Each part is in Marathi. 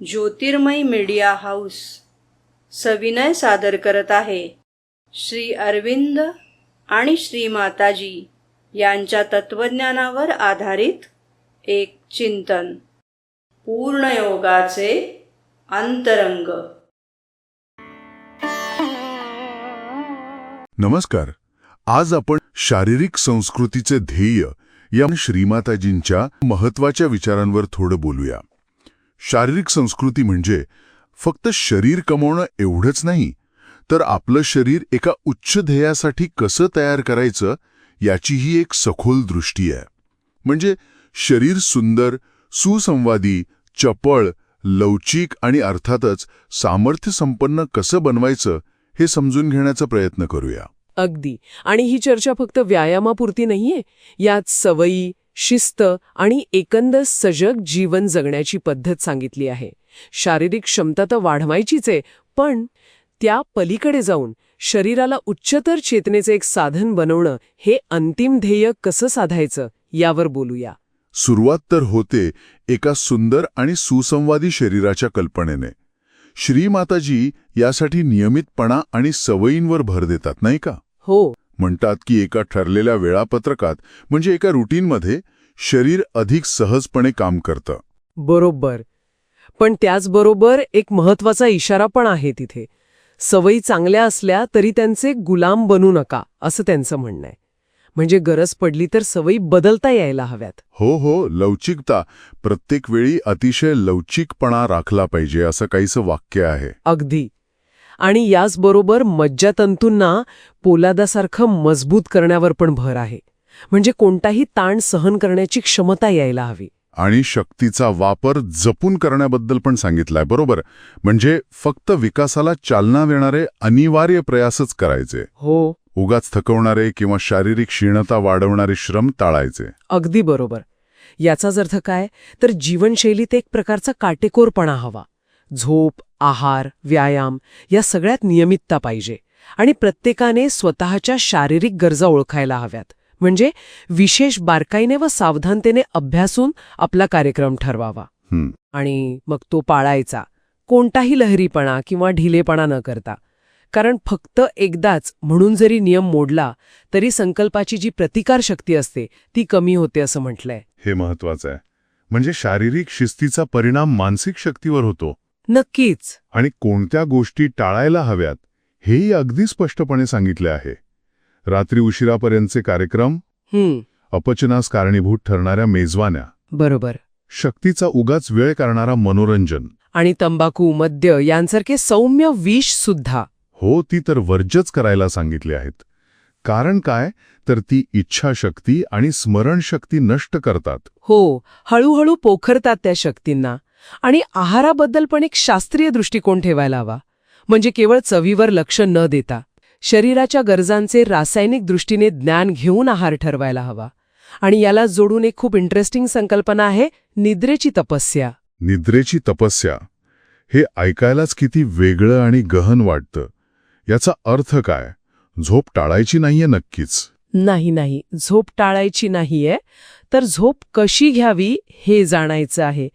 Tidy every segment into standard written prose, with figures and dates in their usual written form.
ज्योतिर्मय मीडिया हाऊस सविनय सादर करत आहे श्री अरविंद आणि श्री माताजी यांच्या तत्वज्ञानावर आधारित एक चिंतन, पूर्णयोगाचे अंतरंग. नमस्कार. आज आपण शारीरिक संस्कृतीचे ध्येय या श्रीमाताजींच्या महत्वाच्या विचारांवर थोडं बोलूया. शारीरिक संस्कृती म्हणजे फक्त शरीर कमवणं एवढंच नाही, तर आपलं शरीर एका उच्च ध्येयासाठी कसं तयार करायचं याचीही एक सखोल दृष्टी आहे. म्हणजे शरीर सुंदर, सुसंवादी, चपळ, लवचिक आणि अर्थातच सामर्थ्य संपन्न कसं बनवायचं हे समजून घेण्याचा प्रयत्न करूया. अगदी. आणि ही चर्चा फक्त व्यायामापुरती नाहीये. यात सवयी, शिस्त आणि एकंदर सजग जीवन जगण्याची पद्धत सांगितली आहे. शारीरिक क्षमता तर वाढवायचीच आहे, पण त्या पलीकडे जाऊन शरीराला उच्चतर चेतनेचे एक साधन बनवणं, हे अंतिम ध्येय कसं साधायचं यावर बोलूया. सुरुवात तर होते एका सुंदर आणि सुसंवादी शरीराच्या कल्पनेने. श्रीमाताजी यासाठी नियमितपणा आणि सवयींवर भर देतात, नाही का? हो. म्हणतात की एका ठरलेल्या वेळापत्रकात, म्हणजे एका रुटीनमध्ये शरीर अधिक सहजपणे काम करतं. बरोबर. पण त्याचबरोबर एक महत्वाचा इशारा पण आहे तिथे. सवयी चांगल्या असल्या तरी त्यांचे गुलाम बनू नका, असं त्यांचं म्हणणं आहे. म्हणजे गरज पडली तर सवयी बदलता यायला हव्यात. हो, लवचिकता. प्रत्येक वेळी अतिशय लवचिकपणा राखला पाहिजे, असं काहीसं वाक्य आहे. अगदी. आणि याचबरोबर मज्जातंतूंना पोलादासारखं मजबूत करण्यावर पण भर आहे. म्हणजे कोणताही ताण सहन करण्याची क्षमता यायला हवी. आणि शक्तीचा वापर जपून करण्याबद्दल पण सांगितलंय, बरोबर? म्हणजे फक्त विकासाला चालना देणारे अनिवार्य प्रयासच करायचे. हो. उगाच थकवणारे किंवा शारीरिक क्षीणता वाढवणारे श्रम टाळायचे. अगदी बरोबर. याचाच अर्थ काय, तर जीवनशैलीत एक प्रकारचा काटेकोरपणा हवा. झोप, आहार, व्यायाम या सगळ्यात नियमितता पाहिजे. आणि प्रत्येकाने स्वतःच्या शारीरिक गरजा ओळखायला हव्यात. म्हणजे विशेष बारकाईने व सावधानतेने अभ्यासून आपला कार्यक्रम ठरवावा. आणि मग तो पाळायचा, कोणताही लहरीपणा किंवा ढिलेपणा न करता. कारण फक्त एकदाच म्हणून जरी नियम मोडला तरी संकल्पाची जी प्रतिकारशक्ती असते ती कमी होते, असं म्हटलंय. हे महत्वाचं आहे. म्हणजे शारीरिक शिस्तीचा परिणाम मानसिक शक्तीवर होतो. नक्कीच. आणि कोणत्या गोष्टी टाळायला हव्यात हेही अगदी स्पष्टपणे सांगितले आहे. रात्री उशिरापर्यंतचे कार्यक्रम, अपचनास कारणीभूत ठरणाऱ्या मेजवान्या, बरोबर, शक्तीचा उगाच वेळ करणारा मनोरंजन, आणि तंबाखू, मद्य यांसारखे सौम्य विष सुद्धा. हो, ती तर वर्जच करायला सांगितली आहेत. कारण काय, तर ती इच्छाशक्ती आणि स्मरणशक्ती नष्ट करतात. हो, हळूहळू पोखरतात त्या शक्तींना. आणि आहाराबद्दल पण एक शास्त्रीय दृष्टिकोन ठेवायला हवा. म्हणजे केवळ चवीवर लक्ष न देता शरीराच्या गरजांचे रासायनिक दृष्टीने ज्ञान घेऊन आहार ठरवायला हवा. आणि याला जोडून एक खूप इंटरेस्टिंग संकल्पना आहे, निद्रेची तपस्या. निद्रेची तपस्या हे ऐकायलाच किती वेगळं आणि गहन वाटतं. याचा अर्थ काय? झोप टाळायची नाहीये नक्कीच. नाही, झोप टाळायची नाहीये, तर झोप कशी घ्यावी हे जाणायचं आहे.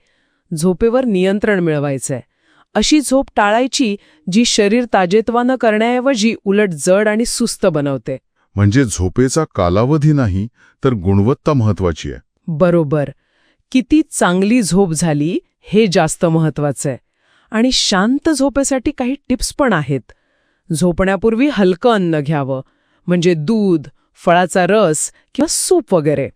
झोपेवर नियंत्रण मिळवायचंय. अशी झोप टाळायची जी शरीर ताजेतवानं करण्याऐवजी उलट जड आणि सुस्त बनवते. म्हणजे झोपेचा कालावधी नाही, तर गुणवत्ता महत्वाची आहे. बरोबर. किती चांगली झोप झाली हे जास्त महत्वाचं आहे. आणि शांत झोपेसाठी काही टिप्स पण आहेत. झोपण्यापूर्वी हलकं अन्न घ्यावं, म्हणजे दूध, फळाचा रस किंवा सूप वगैरे.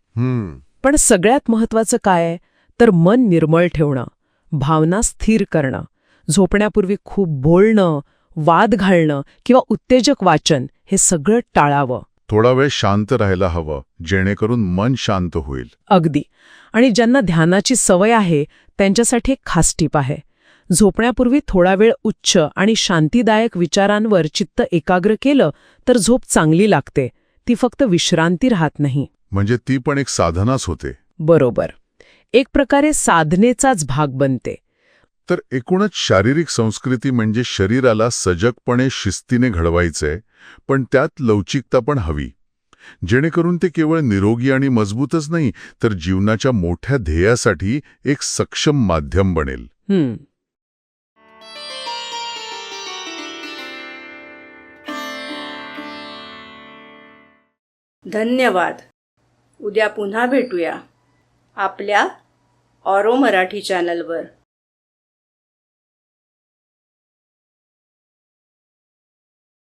पण सगळ्यात महत्वाचं काय, तर मन निर्मळ ठेवणं, भावना स्थिर करणं. झोपण्यापूर्वी खूप बोलणं, वाद घालणं किंवा उत्तेजक वाचन हे सगळं टाळावं. थोडा वेळ शांत राहायला हवं, जेणेकरून मन शांत होईल. अगदी. आणि ज्यांना ध्यानाची सवय आहे त्यांच्यासाठी एक खास टीप आहे. झोपण्यापूर्वी थोडा वेळ उच्च आणि शांतिदायक विचारांवर चित्त एकाग्र केलं तर झोप चांगली लागते. ती फक्त विश्रांती राहत नाही. म्हणजे ती पण एक साधनाच होते. बरोबर. एक प्रकारे साधनेचाच भाग बनते. तर एकूणच शारीरिक संस्कृती म्हणजे शरीराला सजगपणे शिस्तीने घडवायचंय, पण त्यात लवचिकता पण हवी, जेणेकरून ते केवळ निरोगी आणि मजबूतच नाही, तर जीवनाच्या मोठ्या ध्येयासाठी एक सक्षम माध्यम बनेल. धन्यवाद. उद्या पुन्हा भेटूया आपल्या ऑरो मराठी चॅनलवर.